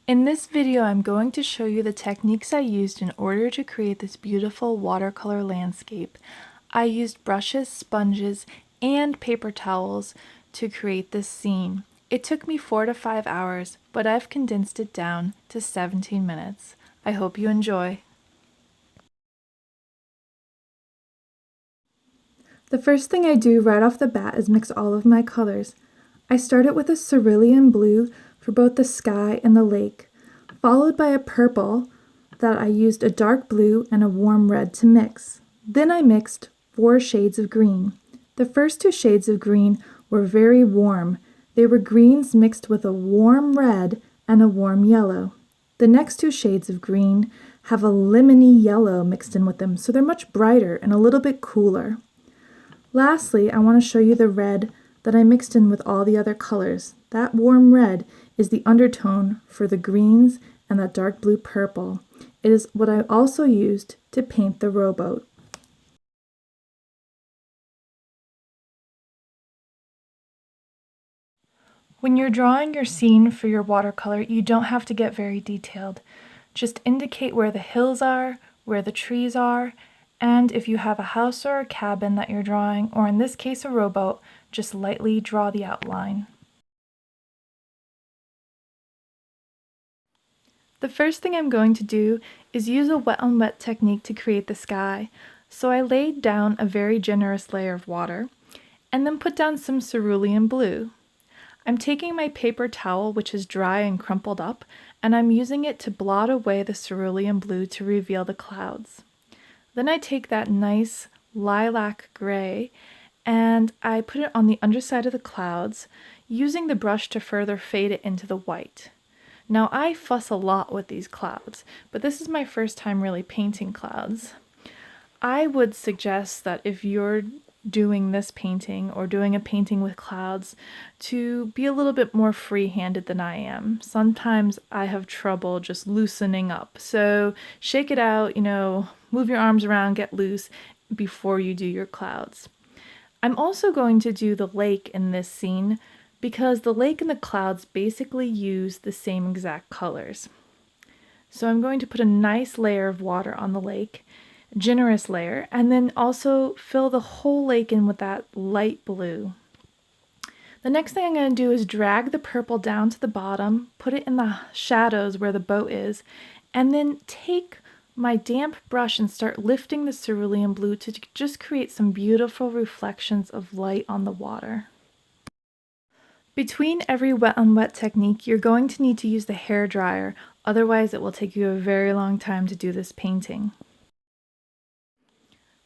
In this video, I'm going to show you the techniques I used in order to create this beautiful watercolor landscape. I used brushes, sponges, and paper towels to create this scene. It took me 4 to 5 hours, but I've condensed it down to 17 minutes. I hope you enjoy. The first thing I do right off the bat is mix all of my colors. I started with a cerulean blue for both the sky and the lake, followed by a purple that I used a dark blue and a warm red to mix. Then I mixed 4 shades of green. The first 2 shades of green were very warm. They were greens mixed with a warm red and a warm yellow. The next 2 shades of green have a lemony yellow mixed in with them, so they're much brighter and a little bit cooler. Lastly, I want to show you the red that I mixed in with all the other colors. That warm red is the undertone for the greens and that dark blue purple. It is what I also used to paint the rowboat. When you're drawing your scene for your watercolor, you don't have to get very detailed. Just indicate where the hills are, where the trees are, and if you have a house or a cabin that you're drawing, or in this case a rowboat, just lightly draw the outline. The first thing I'm going to do is use a wet on wet technique to create the sky. So I laid down a very generous layer of water and then put down some cerulean blue. I'm taking my paper towel, which is dry and crumpled up, and I'm using it to blot away the cerulean blue to reveal the clouds. Then I take that nice lilac gray and I put it on the underside of the clouds, using the brush to further fade it into the white. Now I fuss a lot with these clouds, but this is my first time really painting clouds. I would suggest that if you're doing this painting or doing a painting with clouds, to be a little bit more free-handed than I am. Sometimes I have trouble just loosening up. So shake it out, move your arms around, get loose before you do your clouds. I'm also going to do the lake in this scene because the lake and the clouds basically use the same exact colors. So I'm going to put a nice layer of water on the lake, generous layer, and then also fill the whole lake in with that light blue. The next thing I'm going to do is drag the purple down to the bottom, put it in the shadows where the boat is, and then take my damp brush and start lifting the cerulean blue to just create some beautiful reflections of light on the water. Between every wet on wet technique, you're going to need to use the hair dryer, otherwise it will take you a very long time to do this painting.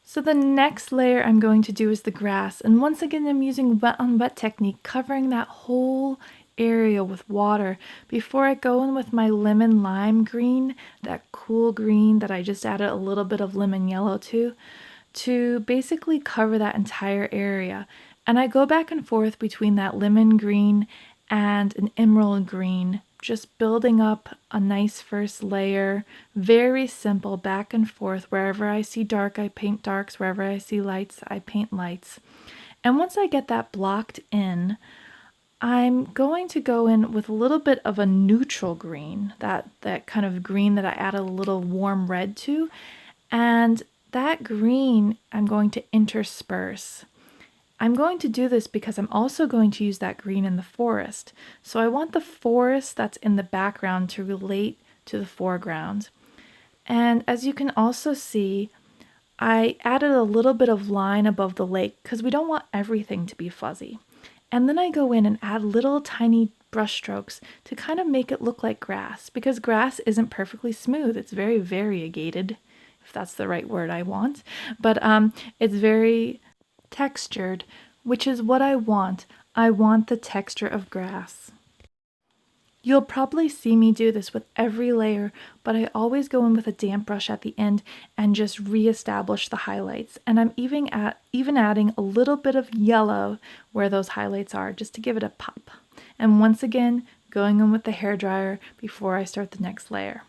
So the next layer I'm going to do is the grass, and once again I'm using wet on wet technique, covering that whole area with water before I go in with my lemon lime green, that cool green that I just added a little bit of lemon yellow to basically cover that entire area. And I go back and forth between that lemon green and an emerald green, just building up a nice first layer, very simple, back and forth. Wherever I see dark, I paint darks. Wherever I see lights, I paint lights. And once I get that blocked in, I'm going to go in with a little bit of a neutral green, that kind of green that I added a little warm red to, and that green I'm going to intersperse. I'm going to do this because I'm also going to use that green in the forest. So I want the forest that's in the background to relate to the foreground. And as you can also see, I added a little bit of line above the lake because we don't want everything to be fuzzy. And then I go in and add little tiny brush strokes to kind of make it look like grass, because grass isn't perfectly smooth. It's very variegated, if that's the right word I want. But it's very textured, which is what I want. I want the texture of grass. You'll probably see me do this with every layer, but I always go in with a damp brush at the end and just re-establish the highlights. And I'm even adding a little bit of yellow where those highlights are, just to give it a pop. And once again, going in with the hairdryer before I start the next layer.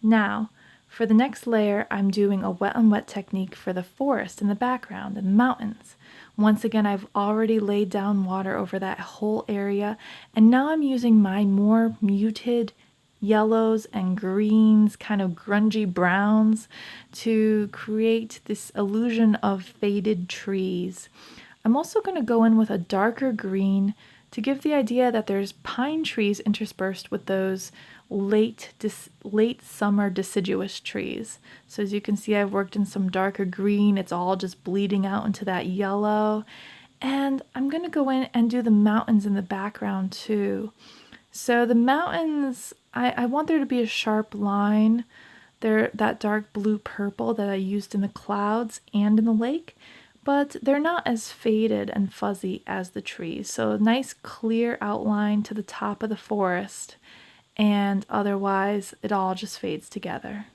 Now, for the next layer, I'm doing a wet on wet technique for the forest in the background and the mountains. Once again, I've already laid down water over that whole area, and now I'm using my more muted yellows and greens, kind of grungy browns, to create this illusion of faded trees. I'm also going to go in with a darker green to give the idea that there's pine trees interspersed with those late summer deciduous trees. So as you can see, I've worked in some darker green. It's all just bleeding out into that yellow. And I'm going to go in and do the mountains in the background too. So the mountains, I want there to be a sharp line. They're that dark blue purple that I used in the clouds and in the lake, but they're not as faded and fuzzy as the trees. So a nice clear outline to the top of the forest, and otherwise it all just fades together.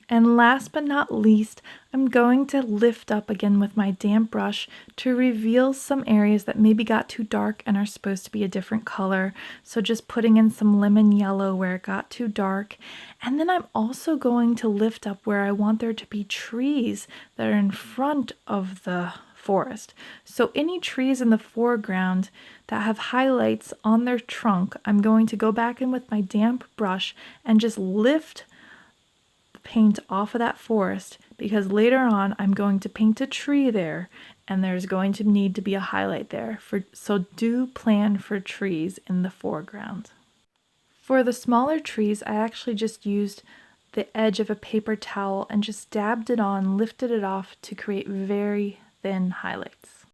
And last but not least, I'm going to lift up again with my damp brush to reveal some areas that maybe got too dark and are supposed to be a different color. So just putting in some lemon yellow where it got too dark. And then I'm also going to lift up where I want there to be trees that are in front of the forest. So any trees in the foreground that have highlights on their trunk, I'm going to go back in with my damp brush and just lift paint off of that forest, because later on I'm going to paint a tree there and there's going to need to be a highlight there. So do plan for trees in the foreground. For the smaller trees, I actually just used the edge of a paper towel and just dabbed it on, lifted it off to create very thin highlights.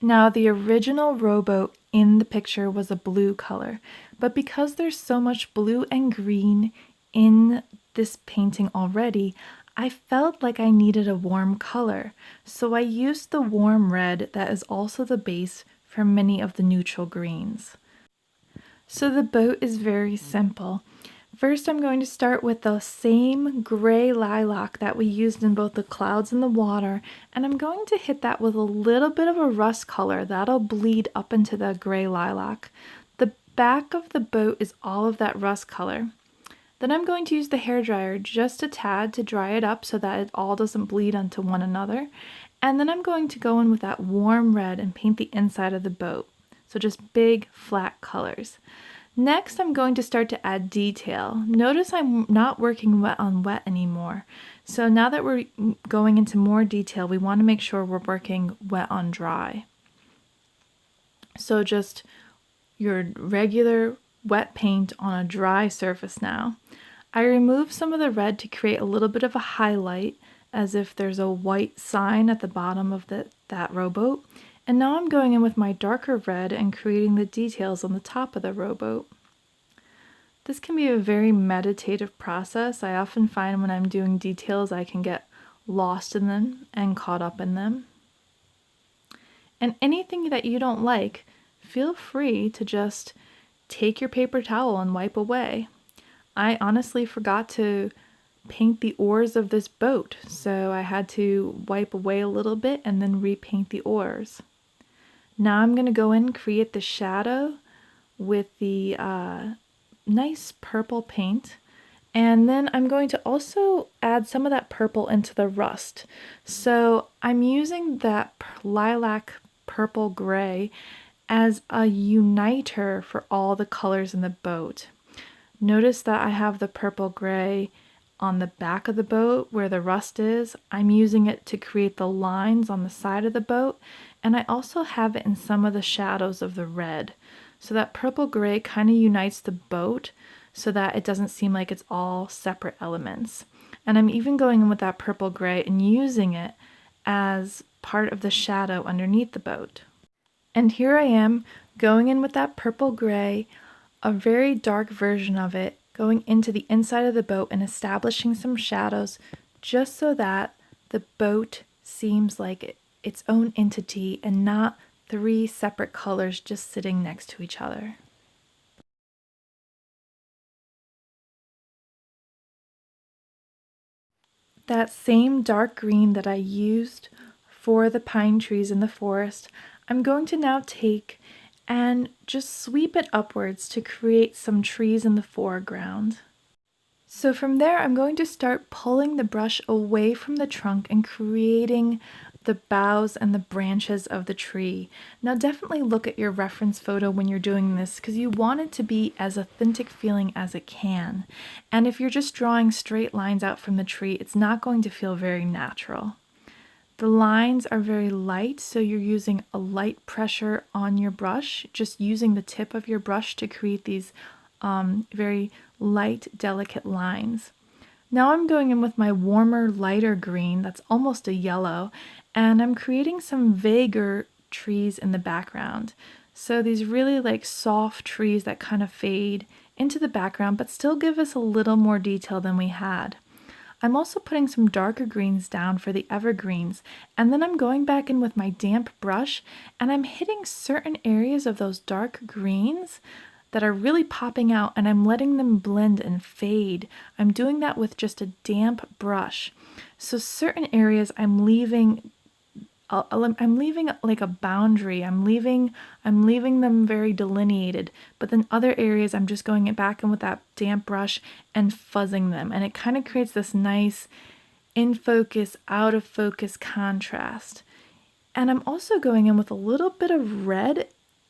Now the original rowboat in the picture was a blue color, but because there's so much blue and green in this painting already, I felt like I needed a warm color, so I used the warm red that is also the base for many of the neutral greens. So the boat is very simple. First, I'm going to start with the same gray lilac that we used in both the clouds and the water, and I'm going to hit that with a little bit of a rust color that'll bleed up into the gray lilac. The back of the boat is all of that rust color. Then I'm going to use the hairdryer just a tad to dry it up so that it all doesn't bleed onto one another. And then I'm going to go in with that warm red and paint the inside of the boat. So just big flat colors. Next, I'm going to start to add detail. Notice I'm not working wet on wet anymore. So now that we're going into more detail, we want to make sure we're working wet on dry. So just your regular wet paint on a dry surface now. I remove some of the red to create a little bit of a highlight, as if there's a white sign at the bottom of that rowboat. And now I'm going in with my darker red and creating the details on the top of the rowboat. This can be a very meditative process. I often find when I'm doing details I can get lost in them and caught up in them. And anything that you don't like, feel free to just take your paper towel and wipe away. I honestly forgot to paint the oars of this boat, so I had to wipe away a little bit and then repaint the oars. Now I'm going to go in and create the shadow with the nice purple paint, and then I'm going to also add some of that purple into the rust. So I'm using that lilac purple gray as a uniter for all the colors in the boat. Notice that I have the purple gray on the back of the boat where the rust is. I'm using it to create the lines on the side of the boat, and I also have it in some of the shadows of the red. So that purple gray kind of unites the boat so that it doesn't seem like it's all separate elements. And I'm even going in with that purple gray and using it as part of the shadow underneath the boat. And here I am going in with that purple gray, a very dark version of it, going into the inside of the boat and establishing some shadows just so that the boat seems like its own entity and not three separate colors just sitting next to each other. That same dark green that I used for the pine trees in the forest, I'm going to now take and just sweep it upwards to create some trees in the foreground. So from there, I'm going to start pulling the brush away from the trunk and creating the boughs and the branches of the tree. Now definitely look at your reference photo when you're doing this because you want it to be as authentic feeling as it can. And if you're just drawing straight lines out from the tree, it's not going to feel very natural. The lines are very light, so you're using a light pressure on your brush, just using the tip of your brush to create these very light, delicate lines. Now I'm going in with my warmer, lighter green, that's almost a yellow, and I'm creating some vaguer trees in the background. So these really like soft trees that kind of fade into the background, but still give us a little more detail than we had. I'm also putting some darker greens down for the evergreens, and then I'm going back in with my damp brush, and I'm hitting certain areas of those dark greens that are really popping out, and I'm letting them blend and fade. I'm doing that with just a damp brush. So certain areas I'm leaving like a boundary. I'm leaving them very delineated, but then other areas I'm just going back in with that damp brush and fuzzing them, and it kind of creates this nice in focus, out of focus contrast. And I'm also going in with a little bit of red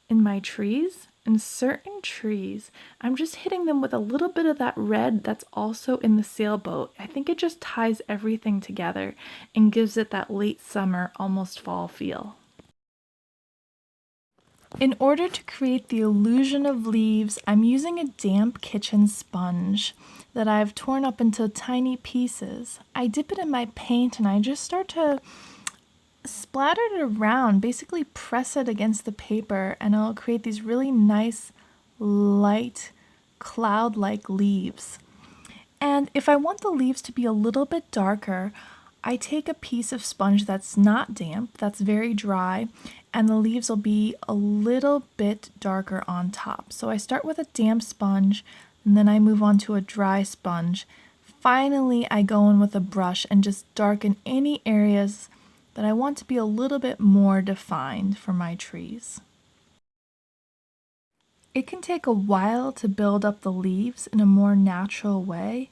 in my trees. In certain trees, I'm just hitting them with a little bit of that red that's also in the sailboat. I think it just ties everything together and gives it that late summer, almost fall feel. In order to create the illusion of leaves, I'm using a damp kitchen sponge that I've torn up into tiny pieces. I dip it in my paint and I just start to splatter it around, basically press it against the paper, and it'll create these really nice, light, cloud-like leaves. And if I want the leaves to be a little bit darker, I take a piece of sponge that's not damp, that's very dry, and the leaves will be a little bit darker on top. So I start with a damp sponge, and then I move on to a dry sponge. Finally, I go in with a brush and just darken any areas that I want to be a little bit more defined for my trees. It can take a while to build up the leaves in a more natural way,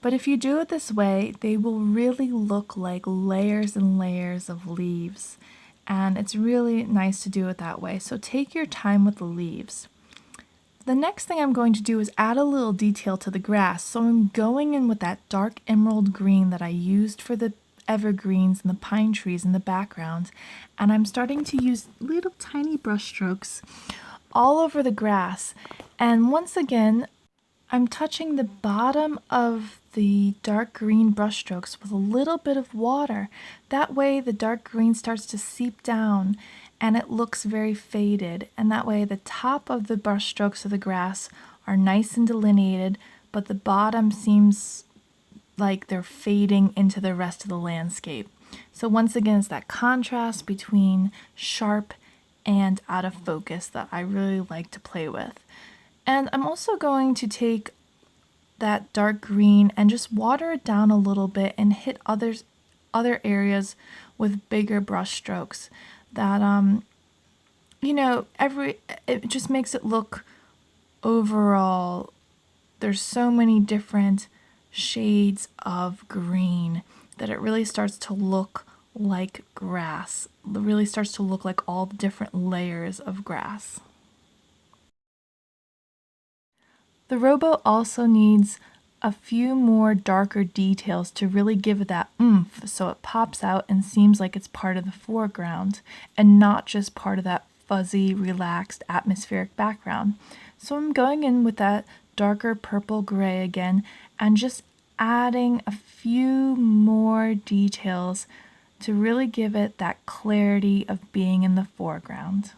but if you do it this way, they will really look like layers and layers of leaves, and it's really nice to do it that way. So take your time with the leaves. The next thing I'm going to do is add a little detail to the grass, so I'm going in with that dark emerald green that I used for the evergreens and the pine trees in the background, and I'm starting to use little tiny brush strokes all over the grass. And once again, I'm touching the bottom of the dark green brush strokes with a little bit of water. That way the dark green starts to seep down and it looks very faded, and that way the top of the brush strokes of the grass are nice and delineated, but the bottom seems like they're fading into the rest of the landscape. So once again, it's that contrast between sharp and out of focus that I really like to play with. And I'm also going to take that dark green and just water it down a little bit and hit other areas with bigger brush strokes that it just makes it look overall, there's so many different shades of green that it really starts to look like grass. It really starts to look like all the different layers of grass. The rowboat also needs a few more darker details to really give it that oomph, so it pops out and seems like it's part of the foreground and not just part of that fuzzy, relaxed, atmospheric background. So I'm going in with that darker purple gray again and just adding a few more details to really give it that clarity of being in the foreground.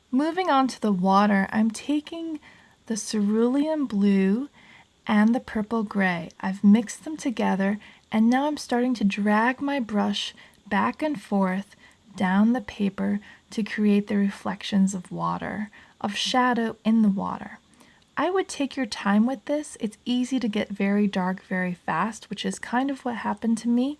Moving on to the water, I'm taking the cerulean blue and the purple gray. I've mixed them together, and now I'm starting to drag my brush back and forth down the paper to create the reflections of water, of shadow in the water. I would take your time with this. It's easy to get very dark very fast, which is kind of what happened to me.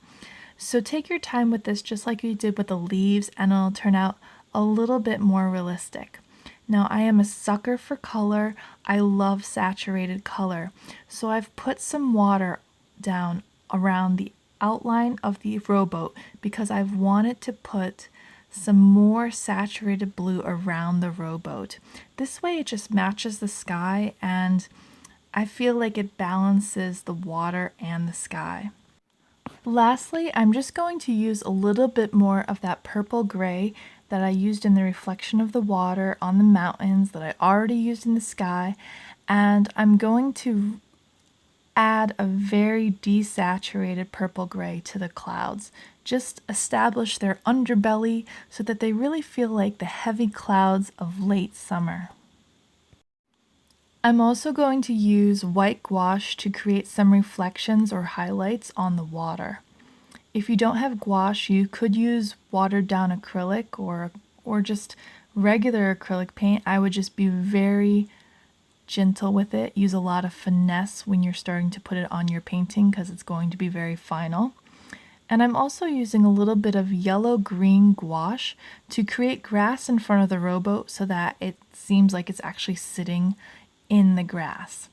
So take your time with this just like you did with the leaves, and it'll turn out a little bit more realistic. Now, I am a sucker for color. I love saturated color. So I've put some water down around the outline of the rowboat because I've wanted to put some more saturated blue around the rowboat. This way it just matches the sky, and I feel like it balances the water and the sky. Lastly, I'm just going to use a little bit more of that purple gray that I used in the reflection of the water on the mountains that I already used in the sky, and I'm going to add a very desaturated purple gray to the clouds. Just establish their underbelly so that they really feel like the heavy clouds of late summer. I'm also going to use white gouache to create some reflections or highlights on the water. If you don't have gouache, you could use watered down acrylic or just regular acrylic paint. I would just be very gentle with it. Use a lot of finesse when you're starting to put it on your painting because it's going to be very final. And I'm also using a little bit of yellow-green gouache to create grass in front of the rowboat so that it seems like it's actually sitting in the grass.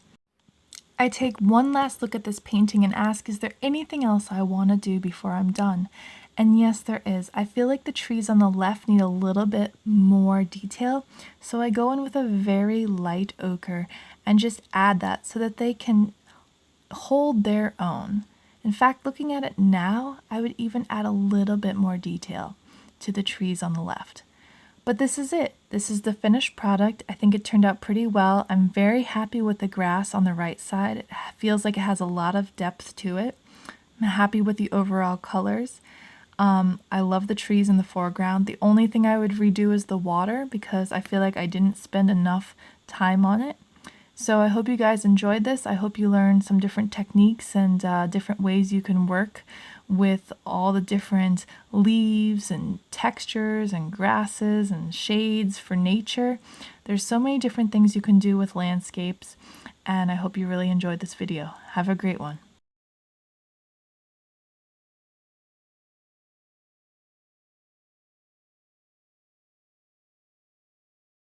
I take one last look at this painting and ask, is there anything else I want to do before I'm done? And yes, there is. I feel like the trees on the left need a little bit more detail, so I go in with a very light ochre and just add that so that they can hold their own. In fact, looking at it now, I would even add a little bit more detail to the trees on the left. But this is it. This is the finished product. I think it turned out pretty well. I'm very happy with the grass on the right side. It feels like it has a lot of depth to it. I'm happy with the overall colors. I love the trees in the foreground. The only thing I would redo is the water because I feel like I didn't spend enough time on it. So I hope you guys enjoyed this. I hope you learned some different techniques and different ways you can work with all the different leaves and textures and grasses and shades for nature. There's so many different things you can do with landscapes, and I hope you really enjoyed this video. Have a great one.